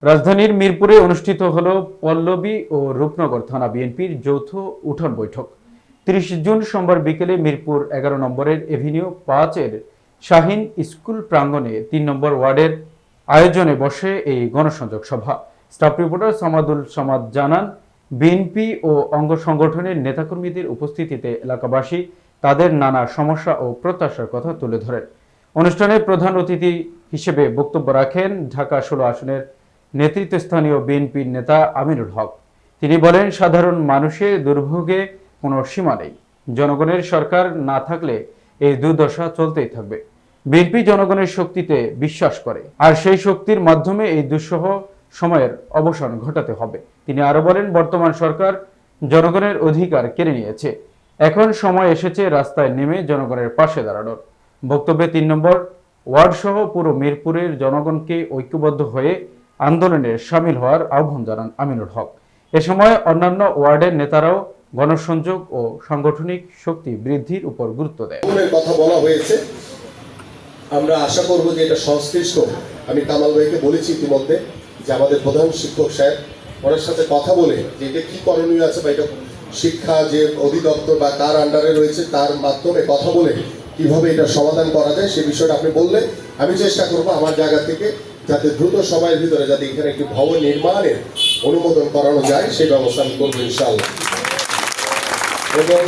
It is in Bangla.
রাজধানীর মিরপুরে অনুষ্ঠিত হলো পল্লবী ও রূপনগর থানা বিএনপির যৌথ উঠোন বৈঠক। ৩০ জুন সোমবার বিকেলে মিরপুর ১১ নম্বরের এভিনিউ ৫-এর শাহীন স্কুল প্রাঙ্গণে ৩ নম্বর ওয়ার্ডের আয়োজনে বসে এই গণসংযোগ সভা। স্টাফ রিপোর্টার সামাদুল সামাদ জানান, বিএনপি ও অঙ্গ সংগঠনের নেতাকর্মীদের উপস্থিতিতে এলাকাবাসী তাদের নানা সমস্যা ও প্রত্যাশার কথা তুলে ধরেন। অনুষ্ঠানে প্রধান অতিথি হিসেবে বক্তব্য রাখেন ঢাকা ১৬ আসনের নেতৃত্বস্থানীয় বিএনপির নেতা আমিনুল হক। তিনি বলেন, সাধারণ মানুষের দুর্ভোগে কোনো সীমা নেই। জনগণের সরকার না থাকলে এই দুর্দশা চলতেই থাকবে। বিএনপি জনগণের শক্তিতে বিশ্বাস করে, আর সেই শক্তির মাধ্যমে এই দুঃসহ সময়ের অবসান ঘটাতে হবে। তিনি আরো বলেন, বর্তমান সরকার জনগণের অধিকার কেড়ে নিয়েছে। এখন সময় এসেছে রাস্তায় নেমে জনগণের পাশে দাঁড়ানোর। বক্তব্যে ৩ নম্বর ওয়ার্ড সহ পুরো মিরপুরের জনগণকে ঐক্যবদ্ধ হয়ে আন্দোলনে শামিল হওয়ার আহ্বান জানান আমিনুল হক। এ সময় অন্যান্য ওয়ার্ডের নেতারাও গণসংযোগ ও সাংগঠনিক শক্তি বৃদ্ধির উপর গুরুত্ব দেয়। কথা বলা হয়েছে, আমরা আশা করব যে এটা সংশ্লিষ্ট, আমি কামাল ভাইকে বলেছি ইতিমধ্যে যে আমাদের প্রধান শিক্ষক সাহেব ওনার সাথে কথা বলে যে এটা কি করণীয় আছে বা এটা শিক্ষা যে অধিদপ্তর বা কার আন্ডারে রয়েছে তার মাধ্যমে কথা বলে কিভাবে এটা সমাধান করা যায় সে বিষয়টা আপনি বললে আমি চেষ্টা করব আমার জায়গা থেকে যাতে দ্রুত সময়ের ভিতরে যাতে এখানে একটি ভবন নির্মাণের অনুমোদন করানো যায় সেই ব্যবস্থা আমি করবো ইনশাআল্লাহ। এবং